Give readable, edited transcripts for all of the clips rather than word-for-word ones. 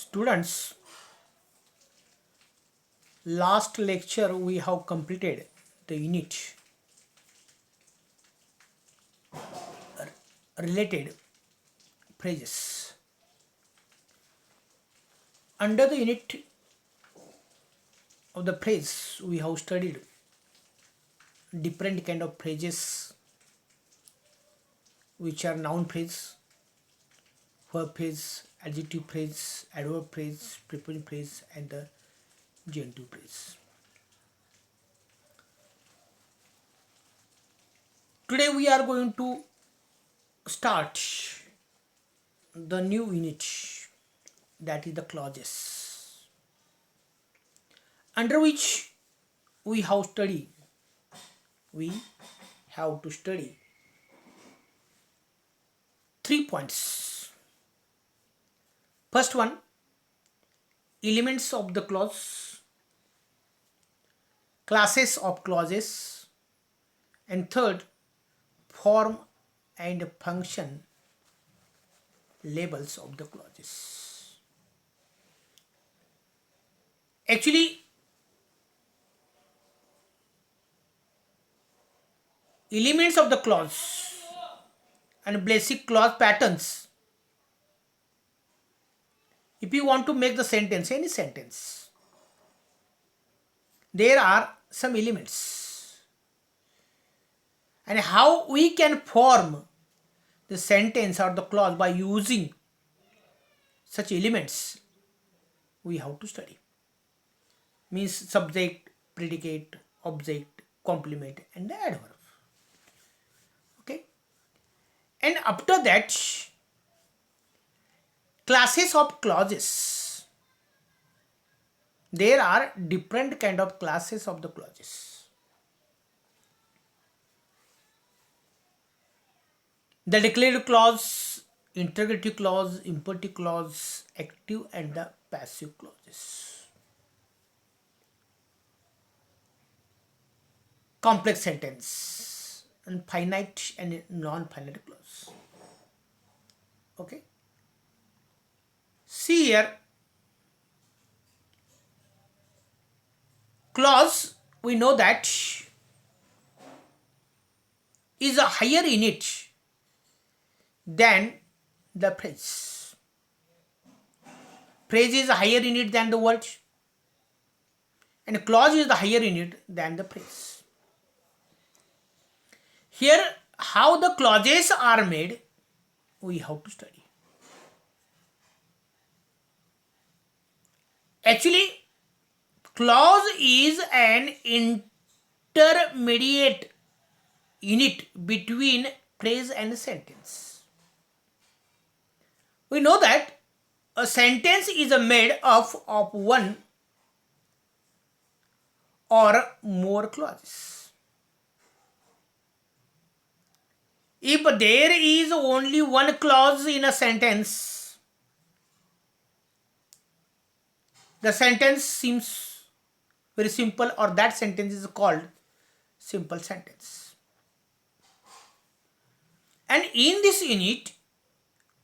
Students, last lecture we have completed the unit related phrases. Under the unit of the phrase we have studied different kind of phrases which are noun phrase, verb phrase, adjective phrase, adverb phrase, preposition phrase and the genitive phrase. Today we are going to start the new unit, that is the clauses, under which we have to study 3 points. First one, elements of the clause, classes of clauses, and third, form and function labels of the clauses. Actually, elements of the clause and basic clause patterns. If you want to make the sentence, any sentence, there are some elements. And how we can form the sentence or the clause by using such elements, we have to study. Means subject, predicate, object, complement and the adverb. Okay. And after that, classes of clauses. There are different kind of classes of the clauses. The declarative clause, interrogative clause, imperative clause, active and the passive clauses. Complex sentence and finite and non-finite clause. Okay. See here, clause, we know that is a higher unit than the phrase. Phrase is a higher unit than the word, and clause is the higher unit than the phrase. Here, how the clauses are made, we have to study. Actually, clause is an intermediate unit between phrase and sentence. We know that a sentence is made of one or more clauses. If there is only one clause in a sentence, the sentence seems very simple, or that sentence is called simple sentence. And in this unit,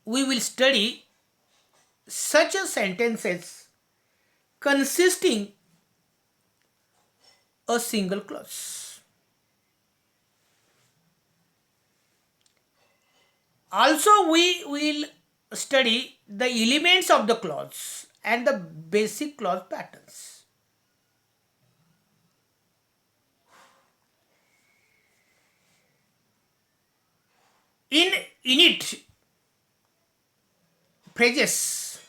we will study such a sentences consisting a single clause. Also, we will study the elements of the clause and the basic clause patterns. In unit phrases,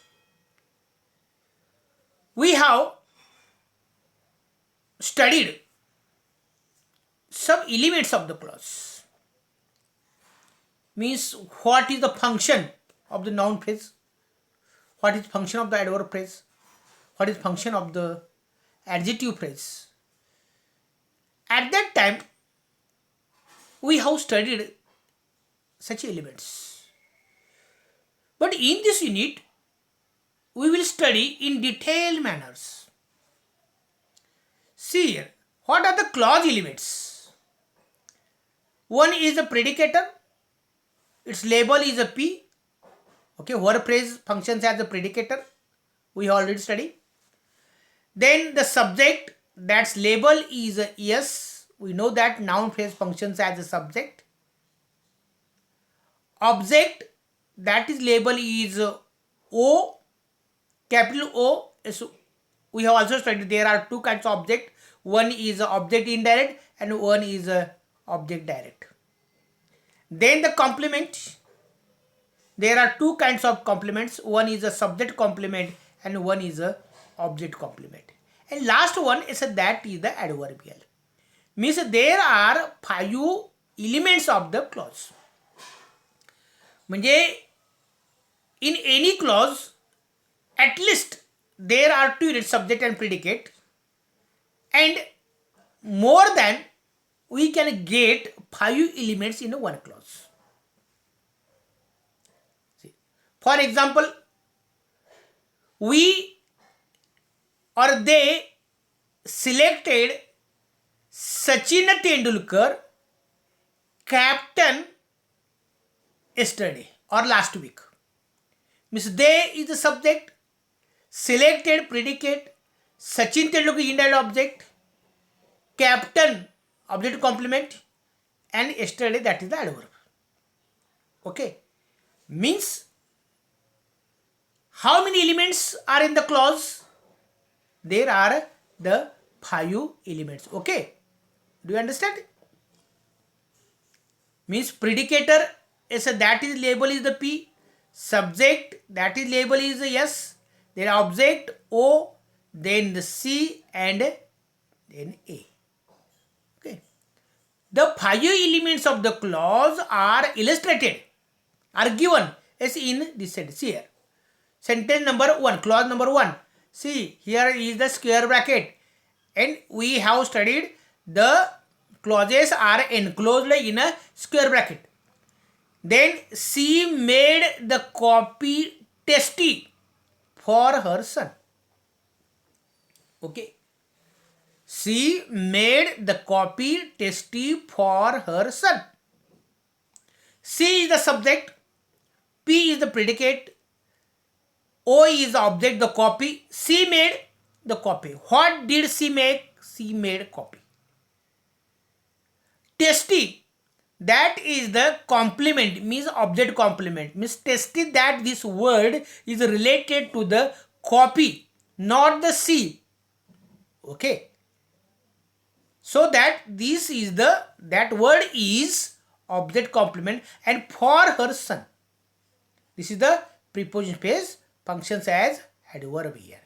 we have studied some elements of the clause. Means what is the function of the noun phrase, what is function of the adverb phrase, what is function of the adjective phrase. At that time, we have studied such elements. But in this unit, we will study in detailed manners. See here, what are the clause elements? One is a predicator, its label is a P. Okay, verb phrase functions as a predicator. we already studied. Then the subject, that's label is yes. We know that noun phrase functions as a subject. Object, that is label is O, capital O. So we have also studied there are two kinds of object. One is object indirect and one is object direct. Then the complement. There are two kinds of complements. One is a subject complement and one is a object complement. And last one is that is the adverbial. Means there are 5 elements of the clause. म्हणजे in any clause at least there are 2 units, subject and predicate, and more than we can get 5 elements in one clause. See, for example, we or they selected Sachin Tendulkar captain yesterday or last week. Means they is the subject, selected predicate, Sachin Tendulkar indirect object, captain object complement, and yesterday that is the adverb. Okay, means how many elements are in the clause? There are the 5 elements. Okay, do you understand? Means predicator is that is label is the P, subject that is label is the S, then object O, then the C and then A. Okay, the 5 elements of the clause are illustrated, are given as in this sentence here. Sentence number 1, clause number 1. See, here is the square bracket, and we have studied the clauses are enclosed in a square bracket. Then she made the coffee tasty for her son. Okay, she made the coffee tasty for her son. She is the subject, P is the predicate, O is the object, the copy. She made the copy. What did she make? She made copy. Tasty, that is the complement, means object complement. Means tasty, that this word is related to the copy, not the she. Okay. So that this is the, that word is object complement, and for her son. This is the preposition phrase, functions as adverb here.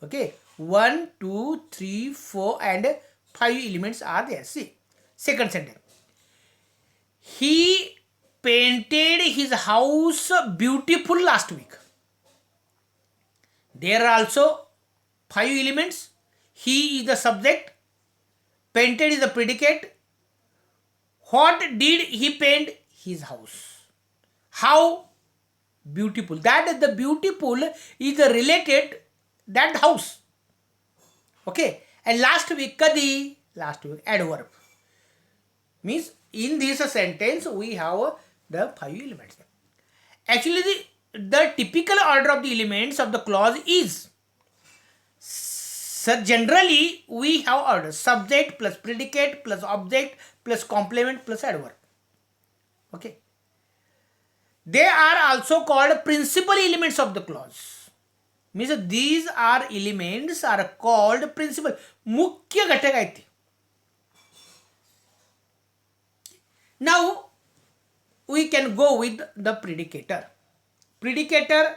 Okay, 1, 2, 3, 4 and 5 elements are there. See, second sentence. He painted his house beautiful last week. There are also 5 elements. He is the subject, painted is the predicate. What did he paint? His house. How beautiful, that is the beautiful is related that house. Okay, and last week kadi, last week adverb. Means in this sentence we have the 5 elements. Actually the typical order of the elements of the clause is, so generally we have order subject plus predicate plus object plus complement plus adverb. Okay, they are also called principal elements of the clause. Means these are elements are called principal, mukhya ghatak आहेत. Now we can go with the predicator. Predicator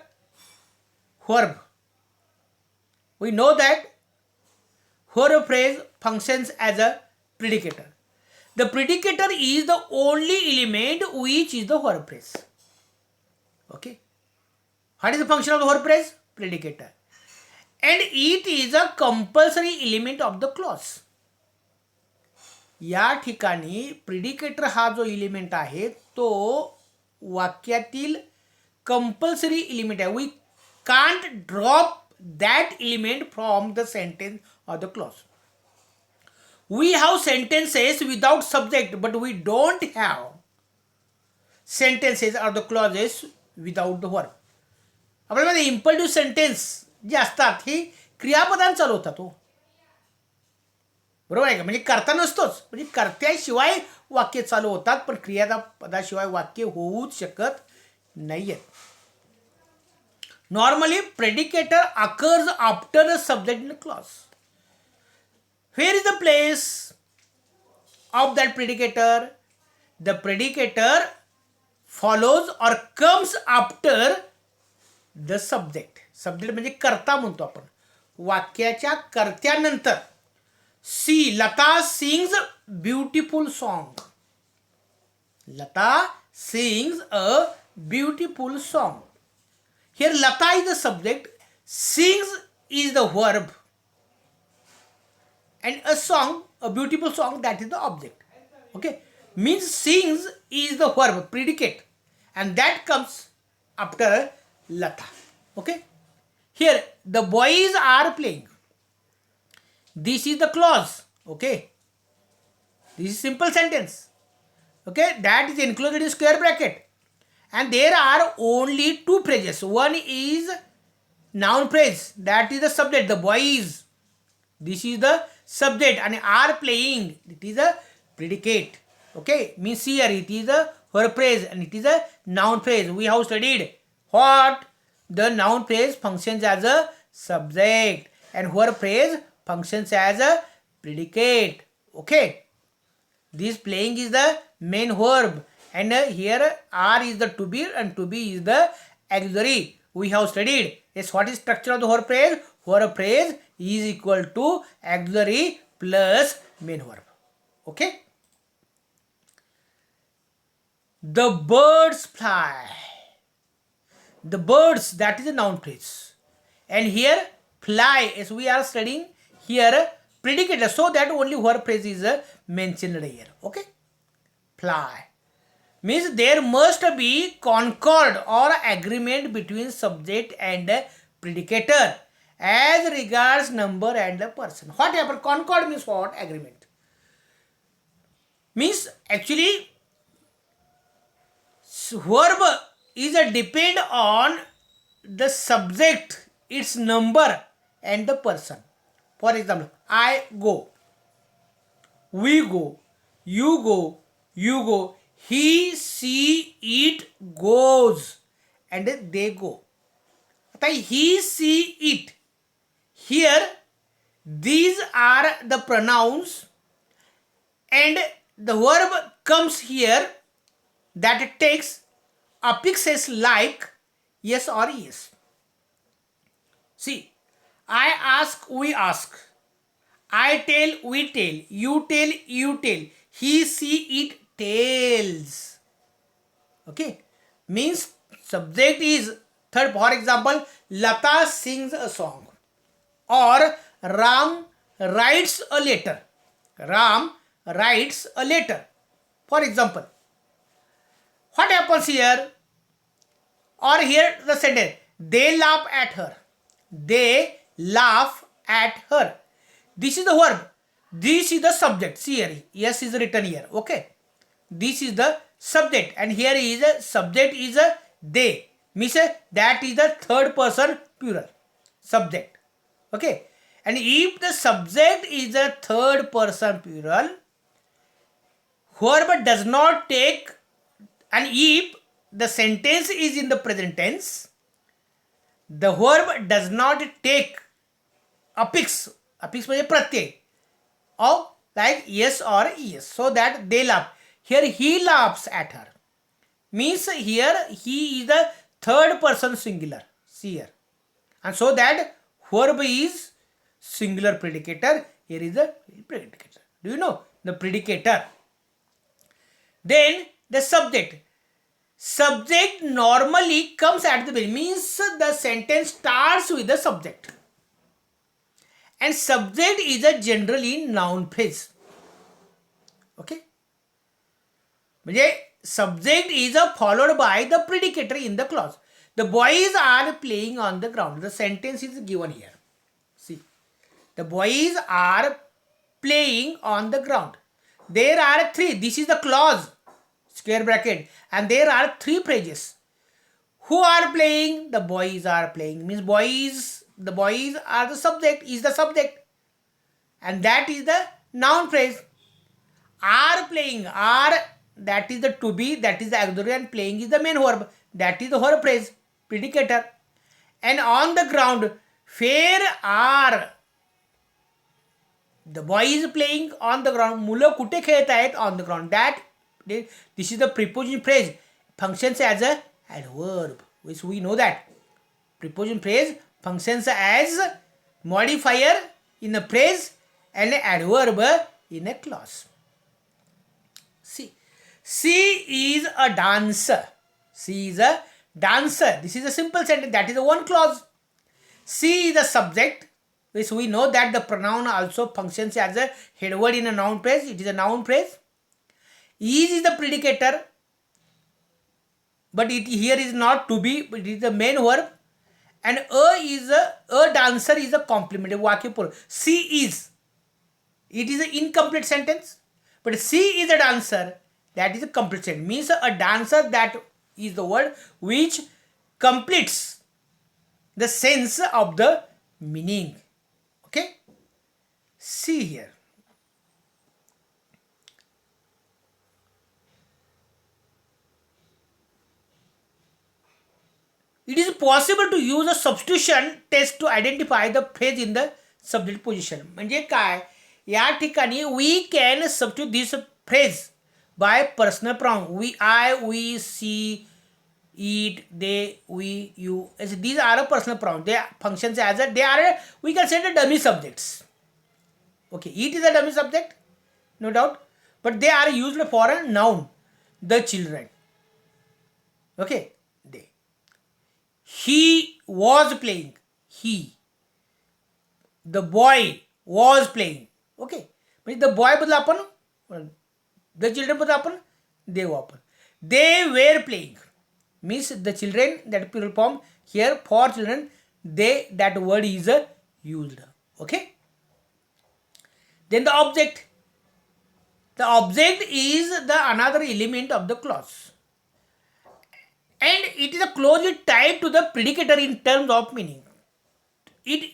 verb. We know that verb phrase functions as a predicator. The predicator is the only element which is the verb phrase. Okay, what is the function of the verb phrase? Predicator, and it is a compulsory element of the clause. या ठिकाणी प्रिडिकेटर हा जो element आहे तो वाक्यातील compulsory element आहे. We can't drop that element from the sentence or the clause. We have sentences without subject, but we don't have sentences or the clauses without the verb. आपल्यामध्ये imperative sentence जे असतात ही क्रियापदान चालवतात हो. बरोबर आहे का? म्हणजे कर्ता नसतोच, म्हणजे कर्त्याशिवाय वाक्य चालू होतात, पण क्रियापदाशिवाय वाक्य होऊच शकत नाहीये. Normally, predicator occurs after the subject in the clause. Where is the place of that predicator? The predicator follows or comes after the subject. Subject म्हणजे कर्ता म्हणतो आपण. वाक्याच्या कर्त्यानंतर. See, Lata sings beautiful song. Lata sings a beautiful song. Here Lata is the subject, sings is the verb, and a song, a beautiful song, that is the object. Okay, means sings is the verb, predicate, and that comes after Lata. Okay, here the boys are playing. This is the clause. Okay, this is simple sentence. Okay, that is included in square bracket. And there are only two phrases. One is noun phrase, that is the subject, the boys. This is the subject, and are playing, it is a predicate. Okay, means here it is a verb phrase and it is a noun phrase. We have studied what the noun phrase functions as a subject and verb phrase functions as a predicate. Okay, this playing is the main verb, and here are is the to be and to be is the auxiliary. We have studied. Yes, what is structure of the verb phrase? Verb phrase is equal to auxiliary plus main verb. Okay. The birds fly. The birds, that is a noun phrase. And here fly, as we are studying here predicator, so that only verb phrase is mentioned here. Okay. Fly means there must be concord or agreement between subject and predicator as regards number and person. What happened? Concord means what? Agreement. Means actually verb is a depend on the subject, its number and the person. For example, I go, we go, you go, you go, he, she, it goes, and they go. He, she, it. Here, these are the pronouns, and the verb comes here that takes affixes like yes or yes. See, I ask, we ask. I tell, we tell. You tell, you tell. He, she, it tells. Okay, means subject is third. For example, Lata sings a song, or Ram writes a letter. Ram writes a letter. For example, what happens here? Or here the sentence, they laugh at her. They laugh at her. This is the verb. This is the subject. See here. Yes is written here. Okay. This is the subject, and here is a subject is a they. Means that is the third person plural. Subject. Okay. And if the subject is a third person plural, verb does not take, and if the sentence is in the present tense, the verb does not take affix. Affix means pratyay of like yes or yes. So that they laugh. Here he laughs at her. Means here he is the third person singular. See here. And so that verb is singular predicator. Here is the predicator. Do you know the predicator? Then the subject. Subject normally comes at the beginning. Means the sentence starts with the subject. And subject is a generally noun phrase. Okay. Subject is followed by the predicator in the clause. The boys are playing on the ground. The sentence is given here. See, the boys are playing on the ground. There are three. This is the clause, square bracket, and there are three phrases. Who are playing? The boys are playing. Means boys, The boys are the subject, is the subject, and that is the noun phrase. Are playing, are, that is the to be, that is the auxiliary, and playing is the main verb, that is the verb phrase, predicator. And on the ground, fair are, the boy is playing on the ground. मुलं कुठे खेळत आहेत? On the ground. That, this is the preposition phrase, functions as a adverb, which we know that preposition phrase functions as modifier in a phrase and an adverb in a clause. See, she is a dancer. She is a dancer. This is a simple sentence. That is the one clause. She is the subject, which we know that the pronoun also functions as a head word in a noun phrase. It is a noun phrase. Is the predicator, but it here is not to be, but it is the main verb. And a dancer is a complement. Vakya. She is. It is an incomplete sentence. But she is a dancer. That is a complete sentence. Means a dancer, that is the word which completes the sense of the meaning. Okay? See here. It is possible to use a substitution test to identify the phrase in the subject position. म्हणजे काय? या ठिकाणी we can substitute this phrase by personal pronoun. We, I, we, she, it, they, we, you. As these are a personal pronoun. They functions as a, they are, we can say the dummy subjects. Okay, it is a dummy subject, no doubt. But they are used for a noun. The children. Okay, they. He was playing. He. The boy was playing. Okay. म्हणजे the boy बद्दल आपण, the children बद्दल आपण they वापर. They were playing. Means the children, that plural form here for children, they, that word is used. Okay. Then the object. The object is the another element of the clause. And it is a closely tied to the predicator in terms of meaning. It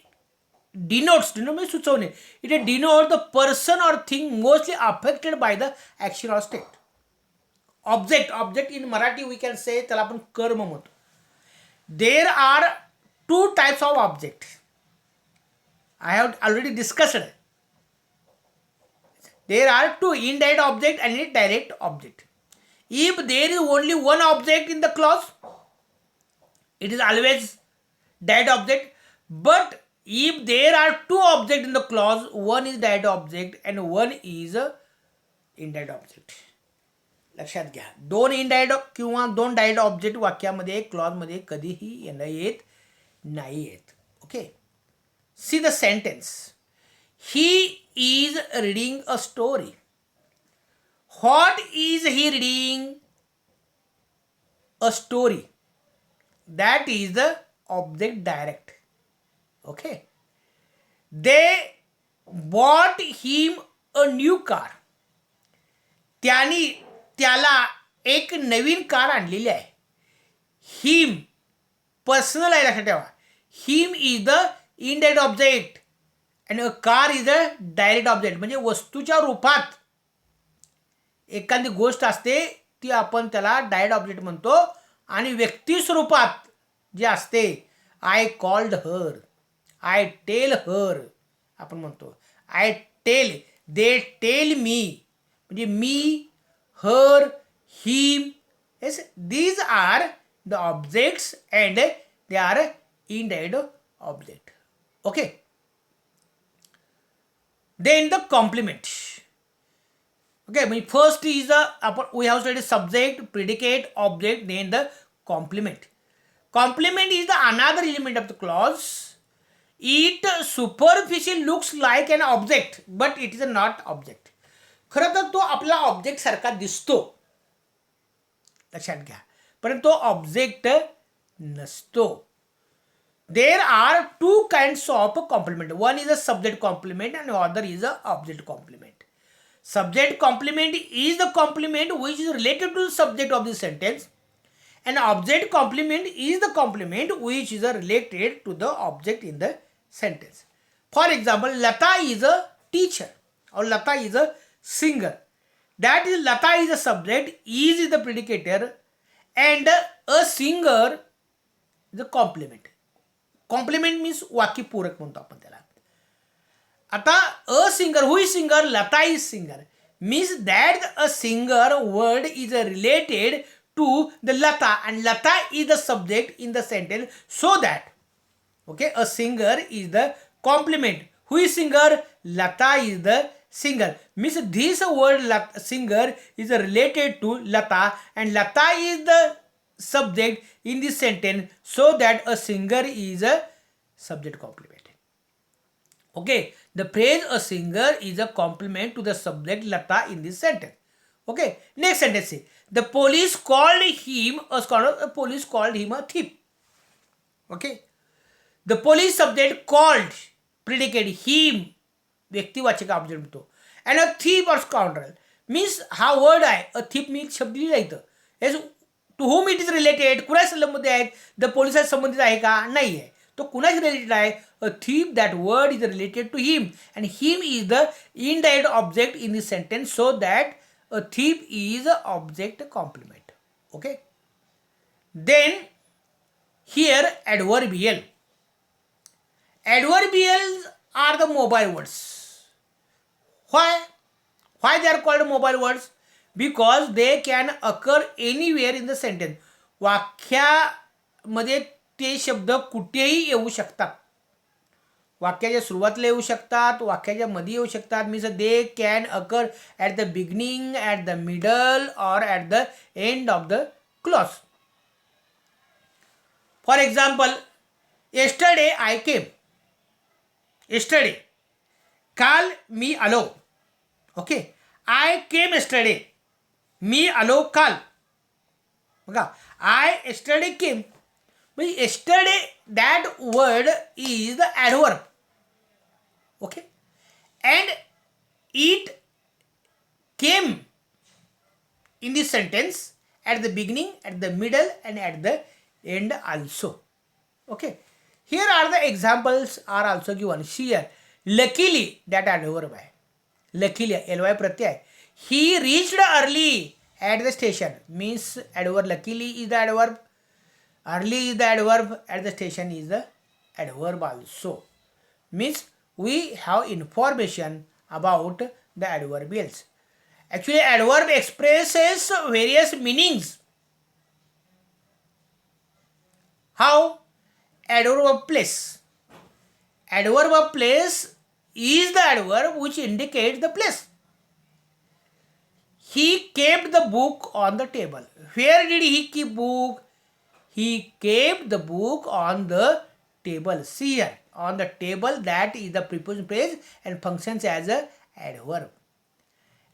denotes, means सुचवणे. It denotes the person or thing mostly affected by the action or state. Object in Marathi we can say त्याला आपण कर्म म्हणतो. There are two types of object. I have already discussed. There are two, indirect object and a direct object. If there is only one object in the clause, it is always direct object. But if there are two objects in the clause, one is direct object and one is indirect object. लक्षात घ्या, दोन indirect किंवा दोन direct object वाक्यामध्ये क्लॉजमध्ये कधीही येणं येत नाहीत. Okay. See the sentence. He is reading a story. What is he reading? A story. That is the object direct. Okay. They bought him a new car. त्याला एक नवीन कार आणलेली आहे. हिम पर्सनल आहे, लक्षात ठेवा. Him is the indirect object आणि a car is a direct object. म्हणजे वस्तूच्या रूपात एखादी गोष्ट असते ती आपण त्याला डायरेक्ट ऑब्जेक्ट म्हणतो. आणि व्यक्ती स्वरूपात जे असते, I called her, I tell her आपण म्हणतो. I tell, they tell me, म्हणजे मी, her, him. Yes, these are the objects and they are indirect object. Okay. Then the complement. Okay, first is we have studied subject, predicate, object, then the complement. Complement is the another element of the clause. It superficially looks like an object, but it is not object. खरं तर तो आपला object सारखा दिसतो, लक्षात घ्या, परंतु तो ऑब्जेक्ट नसतो. There are two kinds of complement. One is a subject complement and other is a object complement. Subject complement is the complement which is related to the subject of the sentence An object complement is the complement which is related to the object in the sentence. For example, Lata is a teacher or Lata is a singer. That is, Lata is the subject, is the predicator, and a singer is the complement. Complement means वाक्य पूरक म्हणतो आपण त्याला. आता a singer, who is singer? Lata is singer. Means that a singer word is related to the Lata, and Lata is the subject in the sentence, so that, okay, a singer is the complement. Who is singer? Lata is the singer. Means this word singer is related to Lata, and Lata is the subject in this sentence, so that a singer is a subject complement. Okay, the phrase a singer is a complement to the subject Lata in this sentence. Okay, next sentence say, the police called him a thief. Okay, the police subject called, predicate, him व्यक्तिवाचक object म्हणतो. and a thief or scoundrel means हा word आहे, a thief means शब्द लिहिला इथं. To whom it is related, कुणा संबंधित आहेत? द पोलिसात संबंधित आहे का? नाही आहे. तो कुणाशी रिलेटेड आहे? a thief, that word is related to him, and him is the indirect object in the sentence, so that a thief is a object complement. Okay, then here adverbial. Adverbials are the mobile words. Why they are called mobile words? Because they can occur anywhere in the sentence. वाक्यामध्ये ते शब्द कुठेही येऊ शकतात. वाक्याच्या सुरुवातीला येऊ शकतात, वाक्याच्या मध्ये येऊ शकतात. Means they can occur at the beginning, at the middle, और at the end of the clause. For example, yesterday I came. yesterday, काल मी आलो. ओके, I came yesterday, मी आलो काल. बघा, I yesterday came. Yesterday, that word is the adverb. Okay, and it came in this sentence at the beginning, at the middle, and at the end also. Okay, here are the examples are also given. Here, luckily, that adverb आहे. Luckily, ly प्रत्यय आहे. He reached early at the station means adverb. Luckily is the adverb. Early is the adverb, at the station is the adverb also. Means we have information about the adverbials. Actually, adverb expresses various meanings. How? Adverb of place. Adverb of place is the adverb which indicates the place. He kept the book on the table. Where did he keep book? He kept the book on the table. See here, on the table, that is the preposition phrase and functions as a adverb.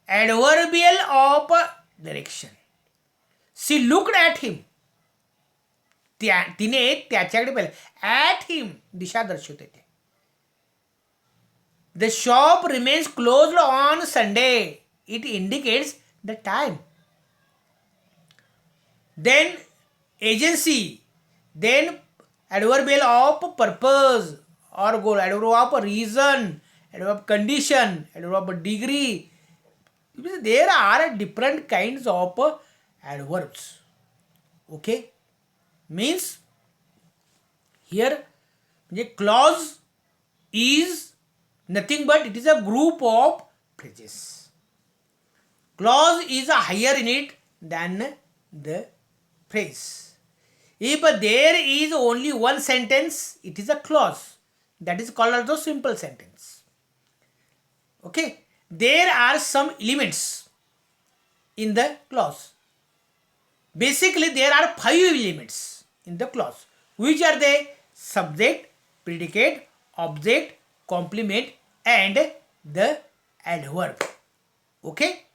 Adverbial of direction. She looked at him. तिने त्याच्याकडे पाहिलं. At him, दिशा दर्शवते ते. The shop remains closed on Sunday. It indicates the time. Then agency, then adverbial of purpose or goal, adverb of reason, adverb of condition, adverb of degree. There are different kinds of adverbs. Okay, means here clause is nothing but it is a group of phrases. Clause is higher in it than the phrase. If there is only one sentence, it is a clause. That is called also simple sentence. Okay. There are some elements in the clause. Basically, there are 5 elements in the clause. Which are they? Subject, predicate, object, complement, and the adverb. Okay.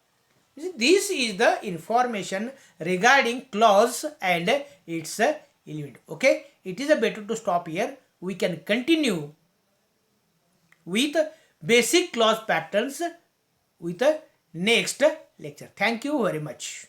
This is the information regarding clause and its element. Okay. It is better to stop here. We can continue with basic clause patterns with the next lecture. Thank you very much.